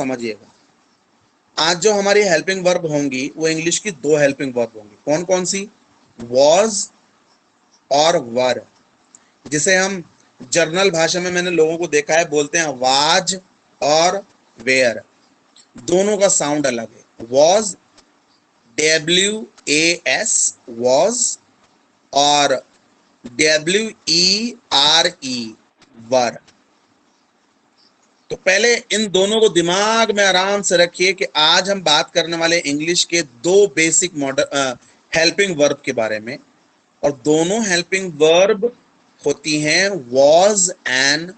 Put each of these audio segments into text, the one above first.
समझिएगा। आज जो हमारी हेल्पिंग वर्ब होंगी वो इंग्लिश की दो हेल्पिंग वर्ब होंगी। कौन कौन सी? वॉज और वर, जिसे हम जर्नल भाषा में मैंने लोगों को देखा है बोलते हैं वाज और वेयर। दोनों का साउंड अलग है। वॉज WAS वॉज और WERE वर। तो पहले इन दोनों को दिमाग में आराम से रखिए कि आज हम बात करने वाले इंग्लिश के दो बेसिक मॉडल हेल्पिंग वर्ब के बारे में, और दोनों हेल्पिंग वर्ब होती हैं वॉज एंड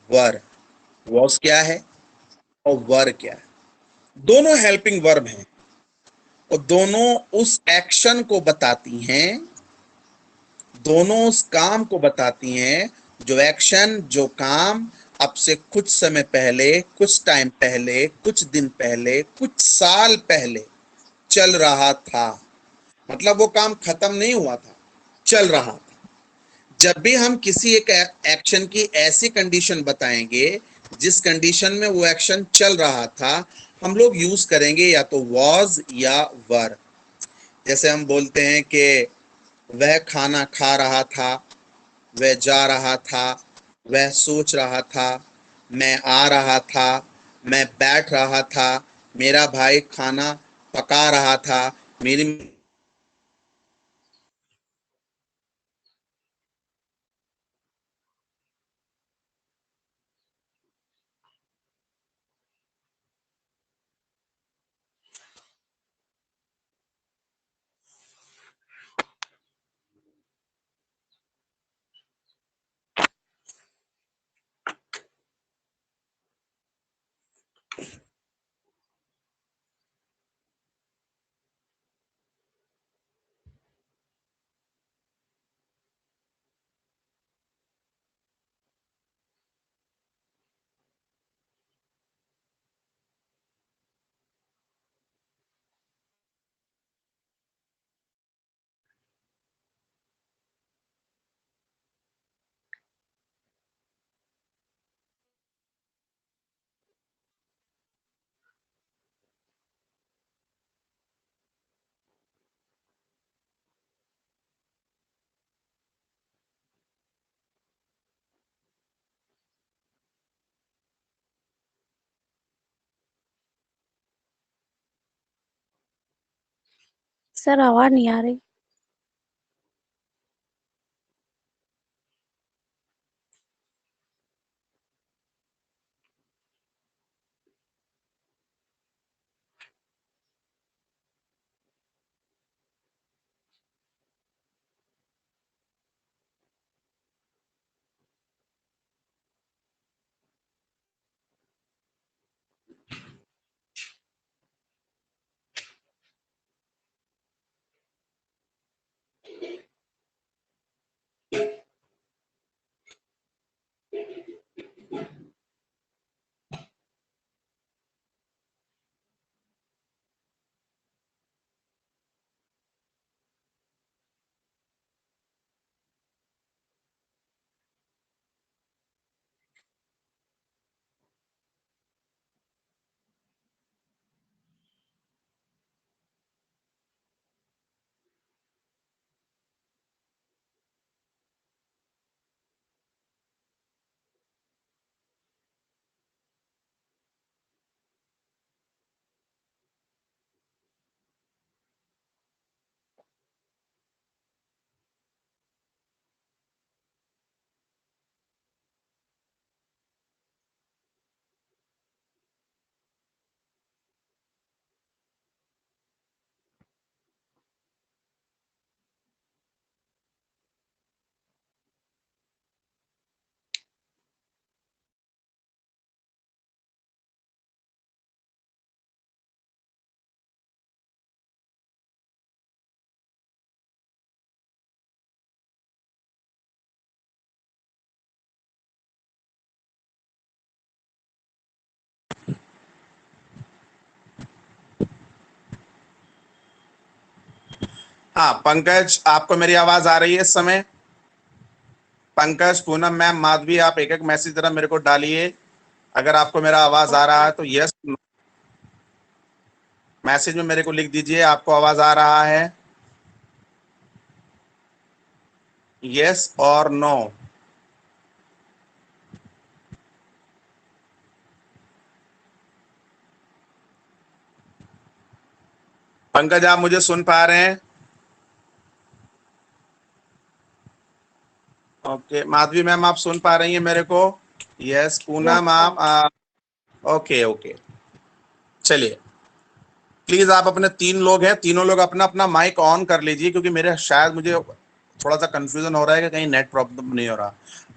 वर। वॉज क्या है और वर क्या है? दोनों हेल्पिंग वर्ब हैं और दोनों उस एक्शन को बताती हैं, दोनों उस काम को बताती हैं जो एक्शन, जो काम अब से कुछ समय पहले, कुछ टाइम पहले, कुछ दिन पहले, कुछ साल पहले चल रहा था। मतलब वो काम खत्म नहीं हुआ था, चल रहा था। जब भी हम किसी एक एक्शन की ऐसी कंडीशन बताएंगे जिस कंडीशन में वो एक्शन चल रहा था, हम लोग यूज करेंगे या तो वॉज या वर। जैसे हम बोलते हैं कि वह खाना खा रहा था, वह जा रहा था, वह सोच रहा था, मैं आ रहा था, मैं बैठ रहा था, मेरा भाई खाना पका रहा था, मेरी। सर आवाज नहीं आ रही। हाँ पंकज, आपको मेरी आवाज आ रही है इस समय? पंकज, पूनम मैम, माधवी, आप एक एक मैसेज जरा मेरे को डालिए। अगर आपको मेरा आवाज आ रहा है तो यस, मैसेज में मेरे को लिख दीजिए आपको आवाज आ रहा है, यस और नो। पंकज आप मुझे सुन पा रहे हैं? ओके, माधवी मैम आप सुन पा रही हैं मेरे को? यस, पूनम आप ओके ओके। चलिए, प्लीज आप अपने 3 लोग हैं, तीनों लोग अपना अपना माइक ऑन कर लीजिए, क्योंकि मेरे शायद मुझे थोड़ा सा कंफ्यूजन हो रहा है कि कहीं नेट प्रॉब्लम नहीं हो रहा।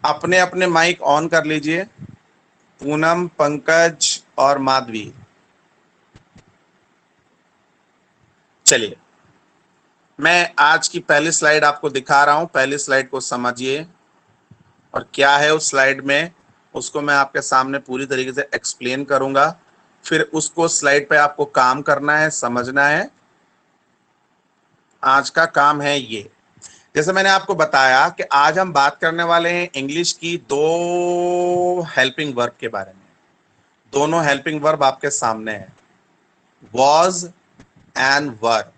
अपने अपने माइक ऑन कर लीजिए, पूनम, पंकज और माधवी। चलिए, मैं आज की पहली स्लाइड आपको दिखा रहा हूं, पहली स्लाइड को समझिए और क्या है उस स्लाइड में उसको मैं आपके सामने पूरी तरीके से एक्सप्लेन करूंगा। फिर उसको स्लाइड पे आपको काम करना है, समझना है। आज का काम है ये, जैसे मैंने आपको बताया कि आज हम बात करने वाले हैं इंग्लिश की 2 हेल्पिंग वर्ब के बारे में। दोनों हेल्पिंग वर्ब आपके सामने है, वॉज एंड वर।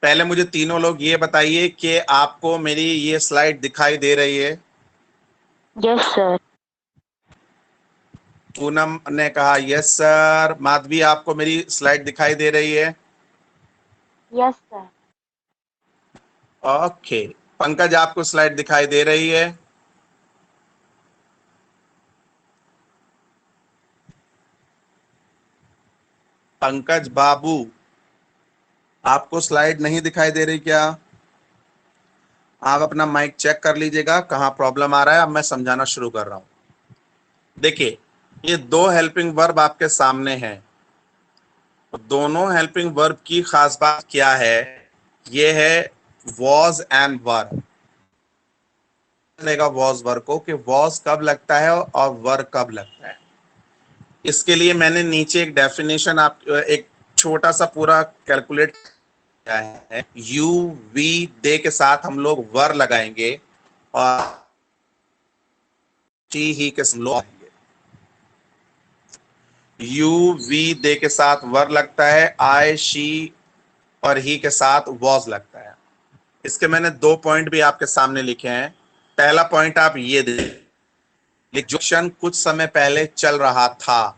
पहले मुझे तीनों लोग ये बताइए कि आपको मेरी ये स्लाइड दिखाई दे रही है? Yes sir. पूनम ने कहा यस सर। माधवी आपको मेरी स्लाइड दिखाई दे रही है? Yes sir. ओके। पंकज आपको स्लाइड दिखाई दे रही है? पंकज बाबू आपको स्लाइड नहीं दिखाई दे रही क्या? आप अपना माइक चेक कर लीजिएगा कहां प्रॉब्लम आ रहा है। अब मैं समझाना शुरू कर रहा हूं। देखिए, ये 2 हेल्पिंग वर्ब आपके सामने हैं। दोनों हेल्पिंग वर्ब की खास बात क्या है? ये है वॉज एंड वर। लेगा वॉज वर को कि वॉज कब लगता है और वर कब लगता है। इसके लिए मैंने नीचे एक डेफिनेशन आप एक छोटा सा पूरा कैलकुलेट किया है। यू वी दे के साथ हम लोग वर लगाएंगे और शी ही के लोग, यू वी दे के साथ वर लगता है, आई शी और ही के साथ वॉज लगता है। इसके मैंने 2 पॉइंट भी आपके सामने लिखे हैं। पहला पॉइंट आप ये देखिए, जो क्षण कुछ समय पहले चल रहा था,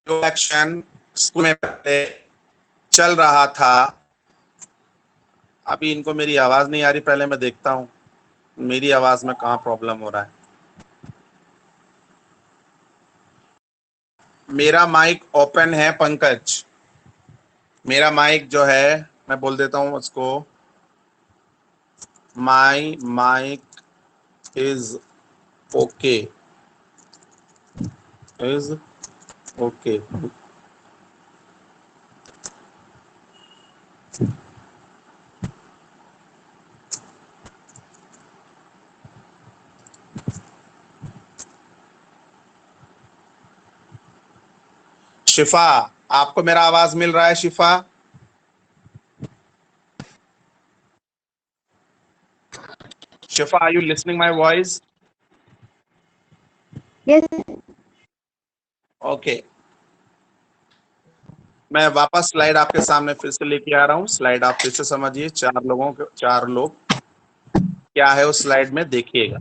जो एक्शन स्कूल में पहले चल रहा था। अभी इनको मेरी आवाज नहीं आ रही, पहले मैं देखता हूं मेरी आवाज में कहां प्रॉब्लम हो रहा है। मेरा माइक ओपन है पंकज, मेरा माइक जो है मैं बोल देता हूं उसको, my mic is okay, is okay. Shifa आपको मेरा आवाज मिल रहा है? Shifa, Shifa are you listening my voice? Yes. Okay, मैं वापस स्लाइड आपके सामने फिर से लेके आ रहा हूँ। स्लाइड आप फिर से समझिए, 4 लोग क्या है उस स्लाइड में देखिएगा।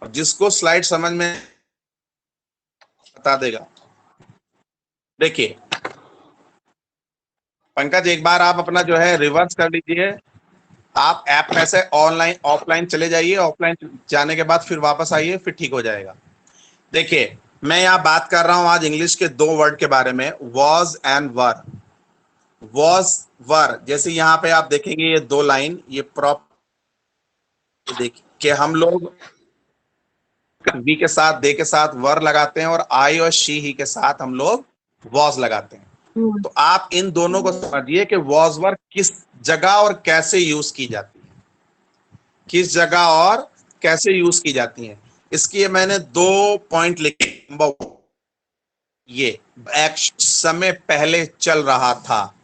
और जिसको स्लाइड समझ में बता देगा। देखिए पंकज, एक बार आप अपना जो है रिवर्स कर लीजिए। आप ऐप में से ऑनलाइन ऑफलाइन चले जाइए, ऑफलाइन जाने के बाद फिर वापस आइए, फिर ठीक हो जाएगा। देखिए, मैं यहाँ बात कर रहा हूं आज इंग्लिश के 2 वर्ड के बारे में, was and were. Was were, जैसे यहाँ पे आप देखेंगे ये 2 लाइन, ये प्रॉप देखिए कि हम लोग वी के साथ दे के साथ वर लगाते हैं और आई और शी ही के साथ हम लोग वॉज लगाते हैं। तो आप इन दोनों को समझिए कि वॉज वर किस जगह और कैसे यूज की जाती है, किस जगह और कैसे यूज की जाती है। इसके मैंने 2 पॉइंट लिखे। नंबर, ये एक समय पहले चल रहा था,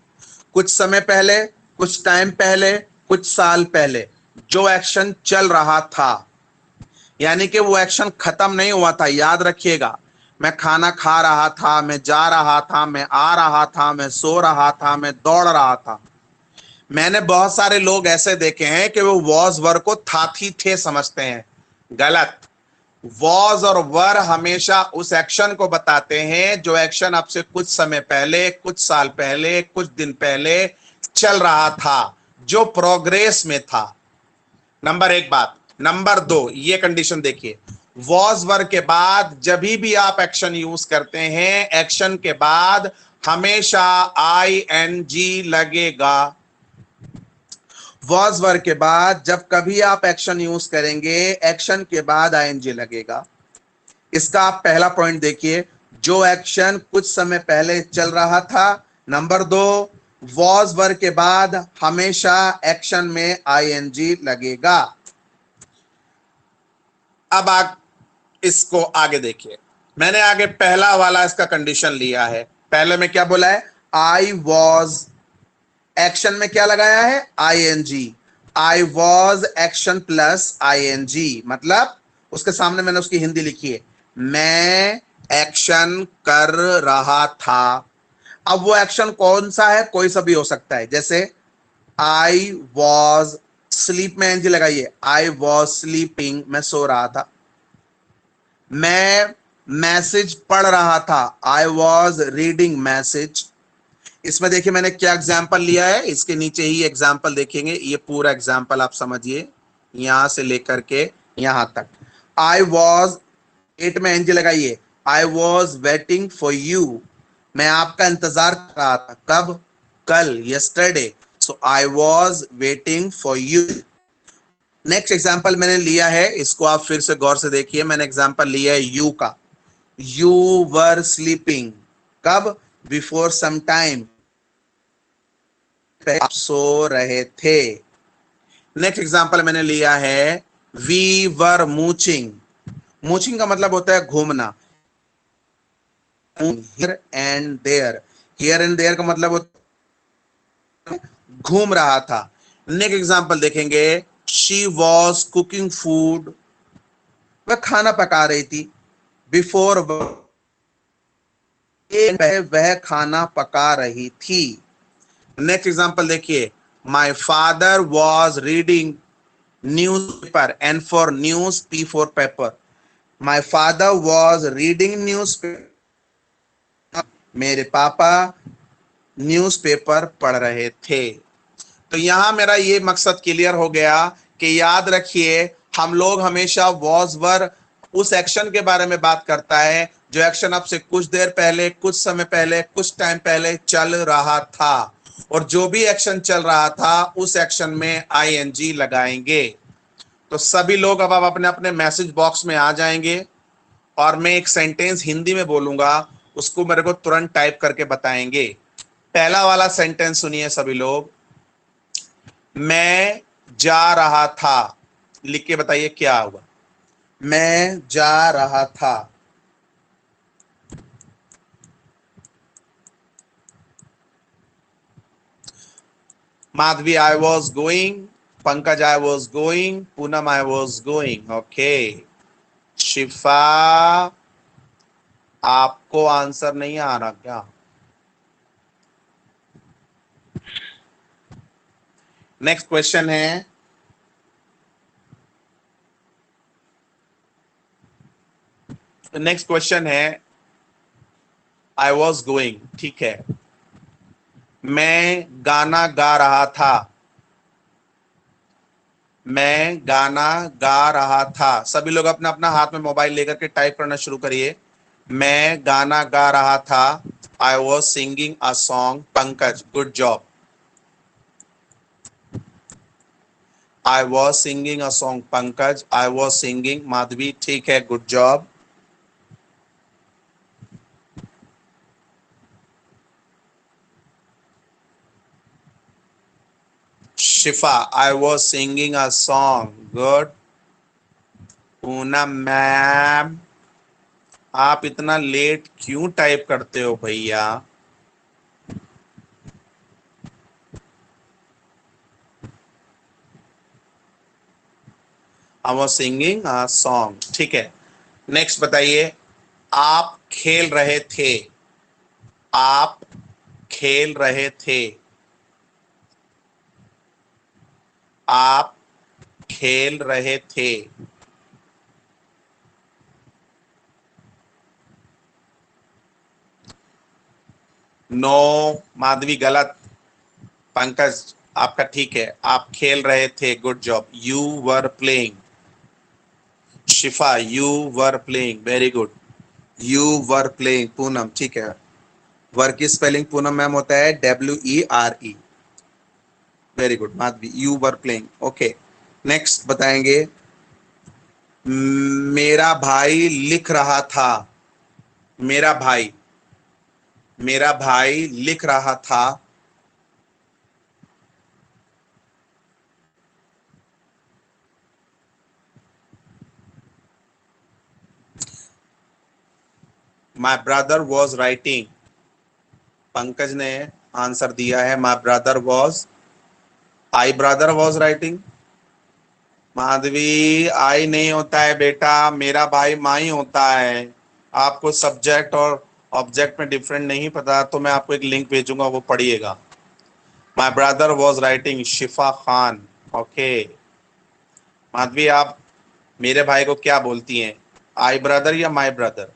कुछ समय पहले, कुछ टाइम पहले, कुछ साल पहले जो एक्शन चल रहा था, यानी कि वो एक्शन खत्म नहीं हुआ था। याद रखिएगा, मैं खाना खा रहा था, मैं जा रहा था, मैं आ रहा था, मैं सो रहा था, मैं दौड़ रहा था। मैंने बहुत सारे लोग ऐसे देखे हैं कि वो वॉज वर को था थी थे समझते हैं। गलत। वॉज और वर हमेशा उस एक्शन को बताते हैं जो एक्शन अब से कुछ समय पहले, कुछ साल पहले, कुछ दिन पहले चल रहा था, जो प्रोग्रेस में था। नंबर एक बात। नंबर दो, ये कंडीशन देखिए, वॉज वर के बाद जब भी आप एक्शन यूज करते हैं, एक्शन के बाद हमेशा आई एन जी लगेगा। वॉज वर के बाद जब कभी आप एक्शन यूज करेंगे, एक्शन के बाद आईएनजी लगेगा। इसका आप पहला पॉइंट देखिए, जो एक्शन कुछ समय पहले चल रहा था। नंबर दो, वॉज वर के बाद हमेशा एक्शन में आईएनजी लगेगा। अब आप इसको आगे देखिए, मैंने आगे पहला वाला इसका कंडीशन लिया है। पहले में क्या बोला है? आई वॉज, एक्शन में क्या लगाया है? ING. I was action plus ING, मतलब उसके सामने मैंने उसकी हिंदी लिखी है, मैं एक्शन कर रहा था। अब वो एक्शन कौन सा है? कोई सा भी हो सकता है। जैसे आई वॉज स्लीप में एनजी लगाइए, आई वॉज स्लीपिंग, मैं सो रहा था। मैं मैसेज पढ़ रहा था, आई वॉज रीडिंग मैसेज। इसमें देखिए मैंने क्या एग्जाम्पल लिया है, इसके नीचे ही एग्जाम्पल देखेंगे। ये पूरा एग्जाम्पल आप समझिए, यहां से लेकर के यहां तक। आई वॉज, एट में एनजी लगाइए, I was waiting for you, मैं आपका इंतजार कर रहा था। कब? कल, yesterday. So I was waiting for you. Next example मैंने लिया है, इसको आप फिर से गौर से देखिए। मैंने एग्जाम्पल लिया है यू का। यू वर स्लीपिंग, कब? बिफोर सम टाइम, आप सो रहे थे। नेक्स्ट एग्जांपल मैंने लिया है वी वर मूचिंग। मूचिंग का मतलब होता है घूमना। Here and there, here and there का मतलब होता है घूम रहा था। नेक्स्ट एग्जांपल देखेंगे, शी वॉज कुकिंग फूड, वह खाना पका रही थी। बिफोर, वह खाना पका रही थी। नेक्स्ट एग्जांपल देखिए, my father was reading newspaper, and for news, P for paper. My father was reading newspaper, मेरे पापा न्यूज़पेपर पढ़ रहे थे। तो यहां मेरा ये मकसद क्लियर हो गया कि याद रखिए, हम लोग हमेशा वॉज वर उस एक्शन के बारे में बात करता है जो एक्शन अब से कुछ देर पहले, कुछ समय पहले, कुछ टाइम पहले चल रहा था। और जो भी एक्शन चल रहा था उस एक्शन में आईएनजी लगाएंगे। तो सभी लोग अब आप अपने अपने मैसेज बॉक्स में आ जाएंगे और मैं एक सेंटेंस हिंदी में बोलूंगा, उसको मेरे को तुरंत टाइप करके बताएंगे। पहला वाला सेंटेंस सुनिए सभी लोग, मैं जा रहा था। लिख के बताइए क्या होगा। मैं जा रहा था। Madhavi, I was going. Pankaj, I was going. Poonam, I was going. Okay. Shifa, आपको आंसर नहीं आ रहा क्या? नेक्स्ट क्वेश्चन है, नेक्स्ट क्वेश्चन है, आई वॉज गोइंग, ठीक है। मैं गाना गा रहा था। मैं गाना गा रहा था। सभी लोग अपना अपना हाथ में मोबाइल लेकर के टाइप करना शुरू करिए। मैं गाना गा रहा था। I was singing a song. Pankaj, good job. I was singing a song. Pankaj, I was singing. Madhavi, ठीक है, good job. Shifa, I was singing a song, good. Poonam ma'am, आप इतना लेट क्यों टाइप करते हो भैया? I was singing a song. ठीक है, नेक्स्ट बताइए, आप खेल रहे थे। आप खेल रहे थे। आप खेल रहे थे। नो माधवी गलत। पंकज आपका ठीक है, आप खेल रहे थे, good job, you were playing. Shifa you were playing, very good, you were playing. Poonam ठीक है, वर की स्पेलिंग पूनम मैम होता है WERE। Very good Madhavi, you were playing. Okay, next बताएंगे, मेरा भाई लिख रहा था। मेरा भाई, मेरा भाई लिख रहा था। My brother was writing. Pankaj ने आंसर दिया है my brother was, I brother was writing. Madhavi I नहीं होता है बेटा, मेरा भाई माई होता है। आपको सब्जेक्ट और ऑब्जेक्ट में डिफरेंट नहीं पता तो मैं आपको एक लिंक भेजूंगा, वो पढ़िएगा। My brother was writing, Shifa Khan. Okay Madhavi, आप मेरे भाई को क्या बोलती हैं, आई ब्रदर या my brother?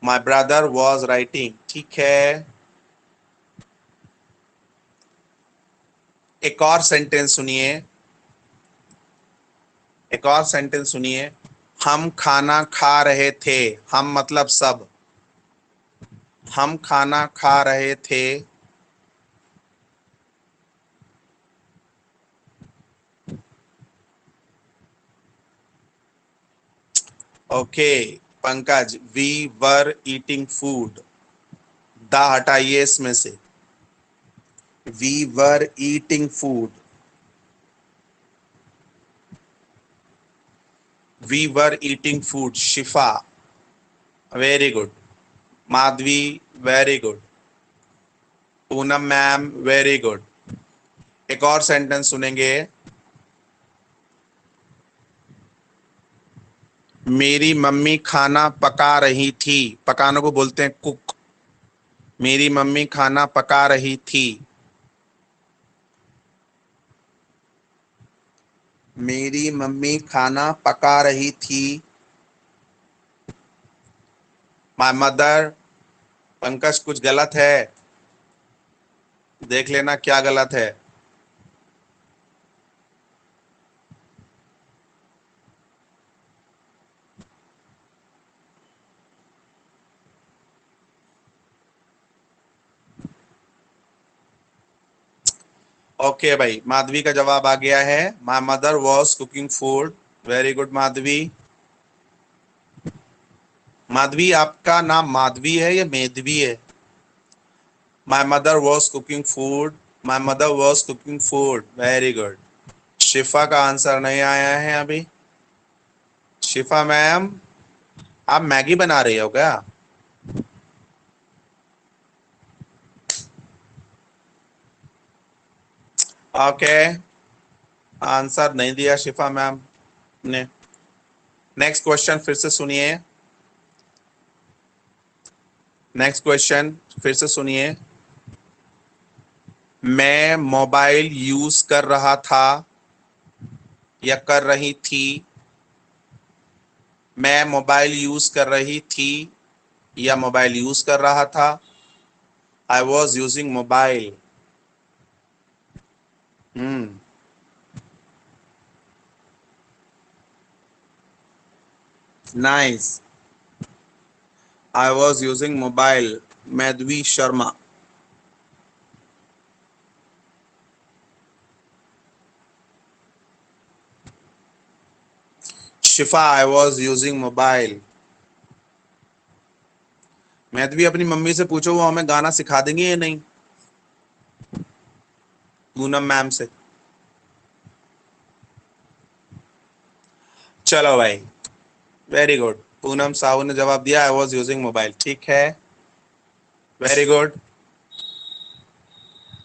My brother was writing, ठीक है। एक और सेंटेंस सुनिए, एक और सेंटेंस सुनिए, हम खाना खा रहे थे। हम मतलब सब, हम खाना खा रहे थे। Okay Pankaj, we were eating food. The हटाइए इसमें से, we were eating food. We were eating food, Shifa very good, Madhavi very good, Poonam ma'am very good. एक और सेंटेंस सुनेंगे, मेरी मम्मी खाना पका रही थी। पकाने को बोलते हैं कुक। मेरी मम्मी खाना पका रही थी। मेरी मम्मी खाना पका रही थी। माय मदर, पंकज कुछ गलत है, देख लेना क्या गलत है। ओके भाई, माधवी का जवाब आ गया है, my mother was cooking food. Very good Madhavi. Madhavi आपका नाम माधवी है या मेधवी है? My mother was cooking food, my mother was cooking food, very good. शिफा का आंसर नहीं आया है अभी। शिफा मैम, आप मैगी बना रही हो क्या? ओके, आंसर नहीं दिया शिफा मैम ने। नेक्स्ट क्वेश्चन फिर से सुनिए, नेक्स्ट क्वेश्चन फिर से सुनिए, मैं मोबाइल यूज कर रहा था या कर रही थी। मैं मोबाइल यूज कर रही थी या मोबाइल यूज कर रहा था। I was using mobile. Nice, I was using mobile, Madhavi Sharma. Shifa, I was using mobile. Madhavi अपनी मम्मी से पूछो, वो हमें गाना सिखा देंगे या नहीं, पूनम मैम से। चलो भाई, वेरी गुड, पूनम साहू ने जवाब दिया, आई वॉज यूजिंग मोबाइल, ठीक है, वेरी गुड।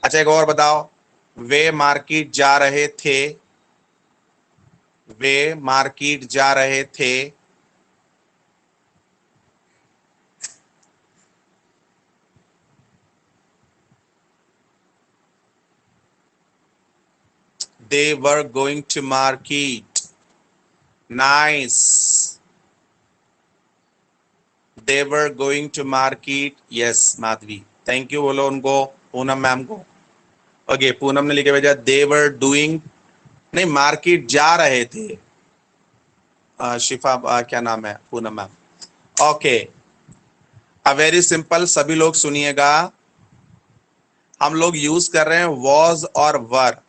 अच्छा एक और बताओ, वे मार्केट जा रहे थे। वे मार्केट जा रहे थे। They were going to market. Nice. They were going to market. Yes, Madhavi, thank you बोलो उनको, पूनम मैम को। ओके, पूनम ने लिखे भेजा they were doing, नहीं मार्केट जा रहे थे। शिफा क्या नाम है, Poonam ma'am. Okay, a very simple, सभी लोग सुनिएगा। हम लोग यूज कर रहे हैं वॉज और वर।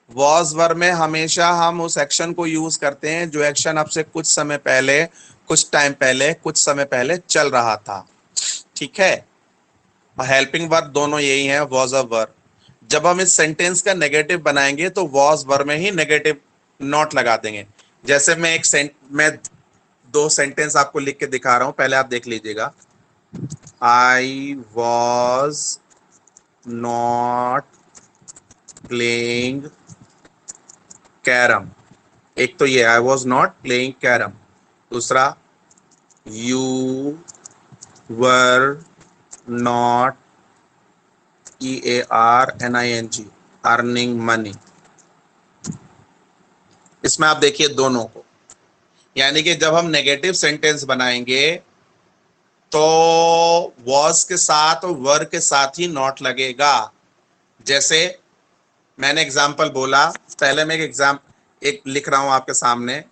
वॉज वर में हमेशा हम उस एक्शन को यूज करते हैं जो एक्शन अब से कुछ समय पहले, कुछ टाइम पहले, कुछ समय पहले चल रहा था। ठीक है, हेल्पिंग वर्ब दोनों यही है, वॉज और वर। जब हम इस सेंटेंस का नेगेटिव बनाएंगे तो वॉज वर में ही नेगेटिव नॉट लगा देंगे। जैसे मैं दो सेंटेंस आपको लिख के दिखा रहा हूं, पहले आप देख लीजिएगा। I was not playing carrom. एक तो ये I was not playing carrom. दूसरा, you were not, EARNING, earning money. इसमें आप देखिए दोनों को, यानी कि जब हम नेगेटिव सेंटेंस बनाएंगे तो वॉज के साथ और वर के साथ ही नॉट लगेगा। जैसे मैंने एग्जाम्पल बोला, पहले मैं एक लिख रहा हूं आपके सामने।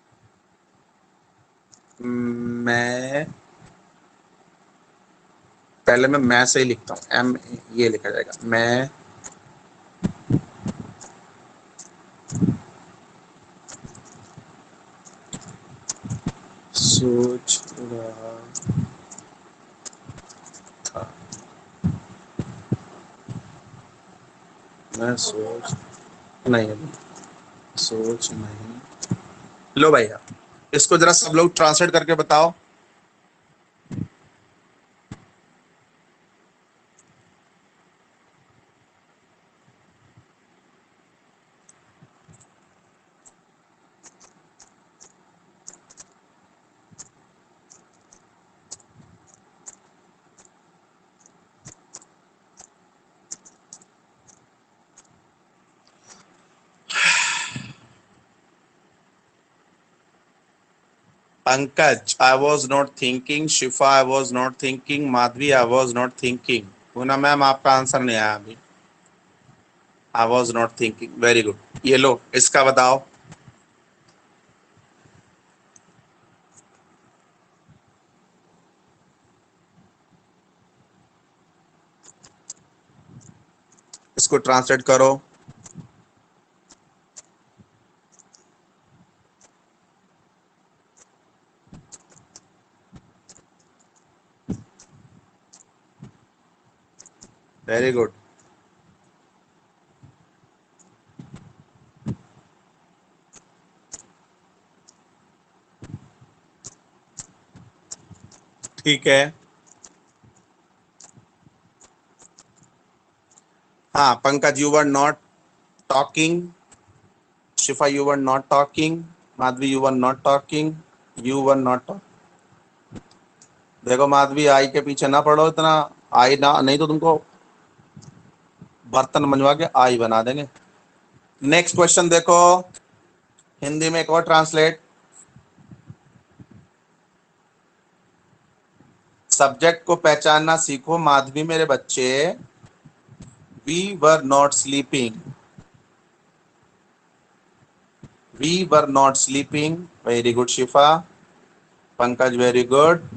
मैं पहले मैं से ही लिखता हूं, एम ये लिखा जाएगा। मैं सोच रहा था, मैं सोच नहीं, सोच नहीं। लो भैया, इसको जरा सब लोग ट्रांसलेट करके बताओ। Pankaj, I was not thinking. Shifa, I was not thinking. Madhavi, I was not thinking. Poonam ma'am, आपका आंसर नहीं आया अभी। I was not thinking, very good. ये लो, इसका बताओ। इसको ट्रांसलेट करो। Very good. ठीक है, हाँ Pankaj, you were not talking. Shifa, you were not talking. Madhavi, you were not talking. You were not talking. देखो माधवी, आई के पीछे ना पड़ो इतना। आई ना, नहीं तो तुमको बर्तन मंजवा के आई बना देंगे। नेक्स्ट क्वेश्चन देखो, हिंदी में एक और ट्रांसलेट। सब्जेक्ट को पहचानना सीखो माधवी मेरे बच्चे। We were not sleeping. We were not sleeping, very good Shifa. Pankaj, very good.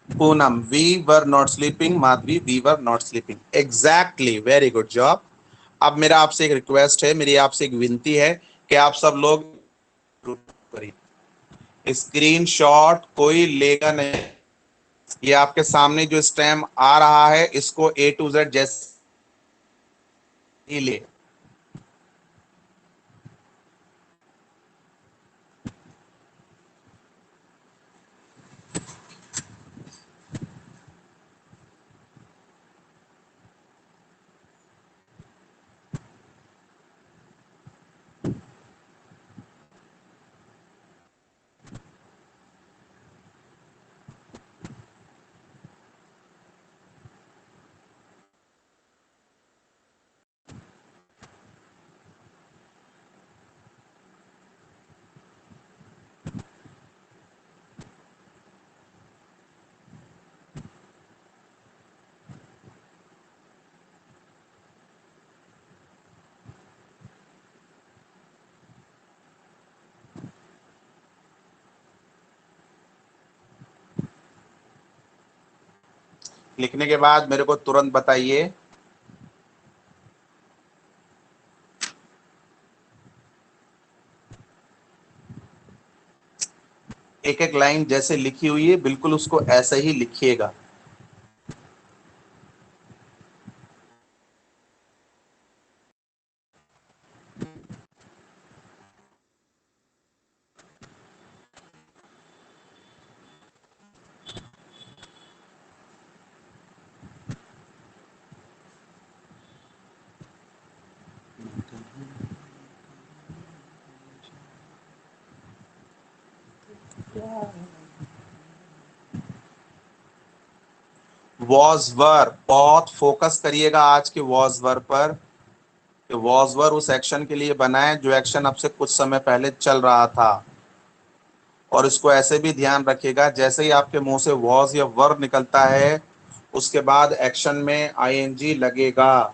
Poonam, we were not sleeping. Madhavi, we were not sleeping. Exactly, very good job. अब मेरा आपसे एक रिक्वेस्ट है, मेरी आपसे एक विनती है कि आप सब लोग करिए। स्क्रीनशॉट कोई लेगा नहीं। ये आपके सामने जो स्टैम आ रहा है, इसको A to Z जैसे ही ले। लिखने के बाद मेरे को तुरंत बताइए। एक एक लाइन जैसे लिखी हुई है बिल्कुल उसको ऐसे ही लिखिएगा। वॉज वर, बहुत फोकस करिएगा आज के वॉज वर पर। कि वॉज वर उस एक्शन के लिए बना है जो एक्शन अब से कुछ समय पहले चल रहा था। और इसको ऐसे भी ध्यान रखिएगा, जैसे ही आपके मुंह से वॉज या वर निकलता है उसके बाद एक्शन में आईएनजी लगेगा।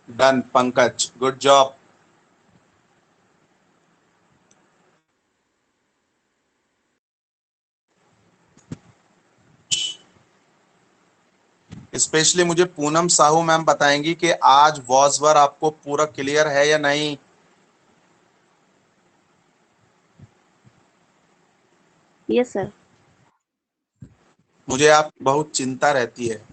Done Pankaj, good job. Specially मुझे पूनम साहू मैम बताएंगी कि आज वॉज वर आपको पूरा क्लियर है या नहीं। Yes sir. मुझे आप बहुत चिंता रहती है।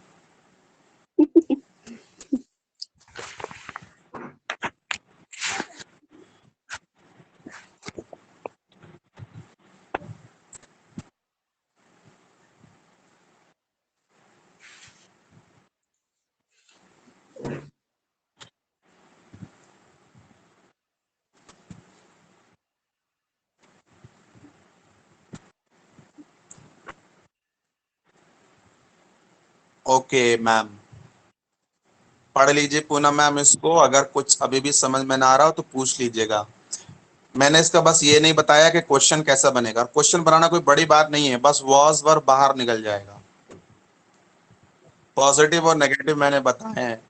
ओके मैम, पढ़ लीजिए पूनम मैम इसको, अगर कुछ अभी भी समझ में ना आ रहा हो तो पूछ लीजिएगा। मैंने इसका बस ये नहीं बताया कि क्वेश्चन कैसा बनेगा। क्वेश्चन बनाना कोई बड़ी बात नहीं है, बस वॉज वर बाहर निकल जाएगा। पॉजिटिव और नेगेटिव मैंने बताए हैं।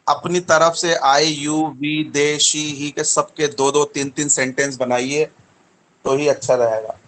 अपनी तरफ से I you we they she he के सबके दो दो तीन तीन सेंटेंस बनाइए तो ही अच्छा रहेगा।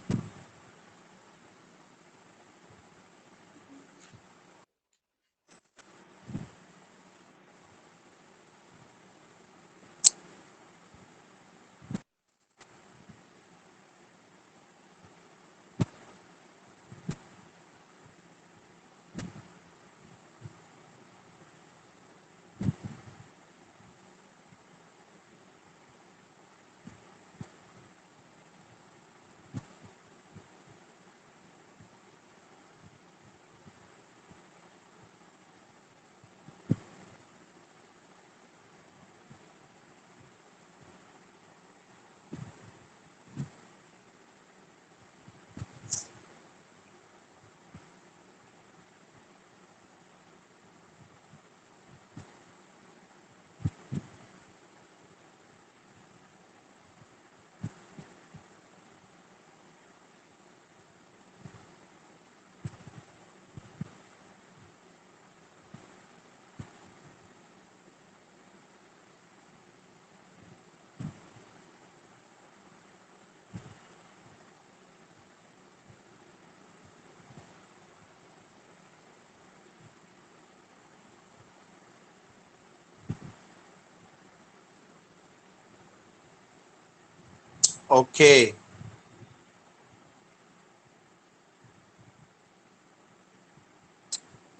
Okay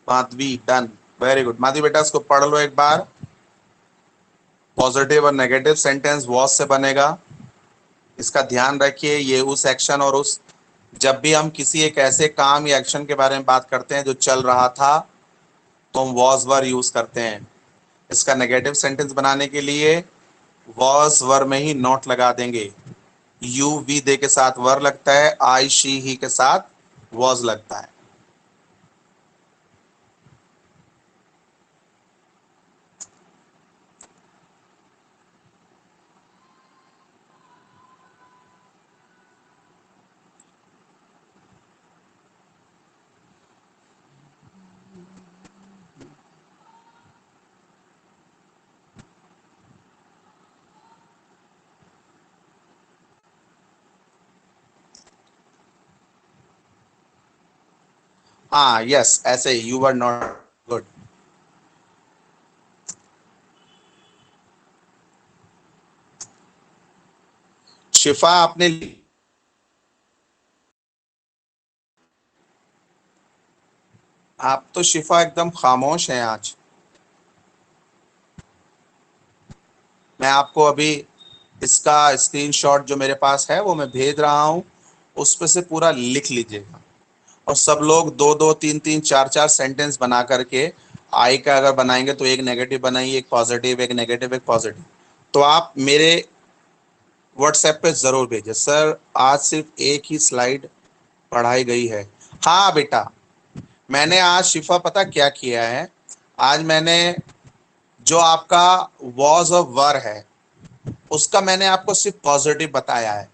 Madhavi, done, very good. Madhavi बेटा इसको पढ़ लो एक बार। पॉजिटिव और नेगेटिव सेंटेंस वॉज से बनेगा, इसका ध्यान रखिए। ये उस एक्शन और उस, जब भी हम किसी एक ऐसे काम या एक्शन के बारे में बात करते हैं जो चल रहा था तो हम वॉज वर यूज करते हैं। इसका नेगेटिव सेंटेंस बनाने के लिए वॉज वर में ही नॉट लगा देंगे। यू वी दे के साथ वर लगता है, आई शी ही के साथ वॉज लगता है। हाँ यस, ऐसे यू वर नॉट गुड। शिफा आपने, आप तो शिफा एकदम खामोश हैं आज। मैं आपको अभी इसका स्क्रीनशॉट जो मेरे पास है वो मैं भेज रहा हूं, उस पे से पूरा लिख लीजिएगा। और सब लोग दो दो तीन तीन चार चार सेंटेंस बना करके, आई का अगर बनाएंगे तो एक नेगेटिव बनाइए, एक पॉजिटिव, एक नेगेटिव, एक पॉजिटिव। तो आप मेरे व्हाट्सएप पे जरूर भेजिए, सर आज सिर्फ एक ही स्लाइड पढ़ाई गई है। हाँ बेटा, मैंने आज शिफा पता क्या किया है, आज मैंने जो आपका वॉज ऑफ वर है उसका मैंने आपको सिर्फ पॉजिटिव बताया है।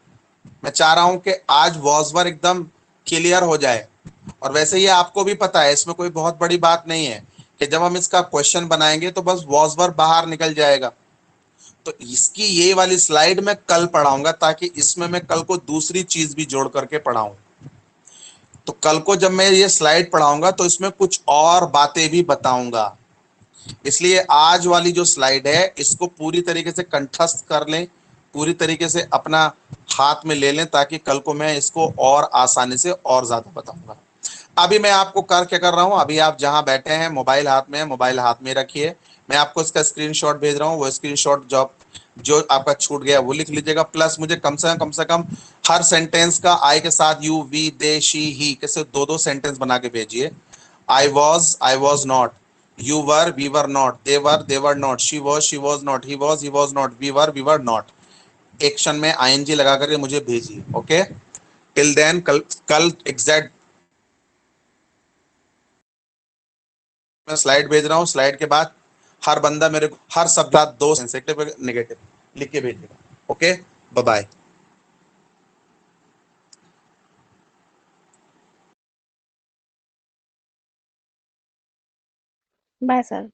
मैं चाह रहा हूं कि आज वॉज वर एकदम क्लियर हो जाए। और वैसे ये आपको भी पता है, इसमें कोई बहुत बड़ी बात नहीं है कि जब हम इसका क्वेश्चन बनाएंगे तो बस वॉज वर बाहर निकल जाएगा। तो इसकी ये वाली स्लाइड मैं कल पढ़ाऊंगा, ताकि इसमें मैं कल को दूसरी चीज भी जोड़ करके पढ़ाऊं। तो कल को जब मैं ये स्लाइड पढ़ाऊंगा तो इसमें कुछ और बातें भी बताऊंगा। इसलिए आज वाली जो स्लाइड है इसको पूरी तरीके से कंठस्थ कर लें, पूरी तरीके से अपना हाथ में ले लें, ताकि कल को मैं इसको और आसानी से और ज्यादा बताऊंगा। अभी मैं आपको कर क्या कर रहा हूं, अभी आप जहां बैठे हैं मोबाइल हाथ में है, मोबाइल हाथ में रखिए। मैं आपको इसका स्क्रीनशॉट भेज रहा हूं, वो स्क्रीनशॉट जो जो आपका छूट गया वो लिख लीजिएगा। प्लस मुझे कम से कम हर सेंटेंस का आई के साथ you we they she he कैसे दो दो सेंटेंस बना के भेजिए। I was not, you were we were not, they were not, she was not, he was not, we were not। Action में आईएनजी लगा करके मुझे भेजिए। ओके, टिल देन कल कल एग्जैक्ट मैं स्लाइड भेज रहा हूँ, स्लाइड के बाद हर बंदा मेरे को हर शब्द दो सेंसिटिव नेगेटिव लिख के भेजिएगा। Okay, bye bye. Bye sir.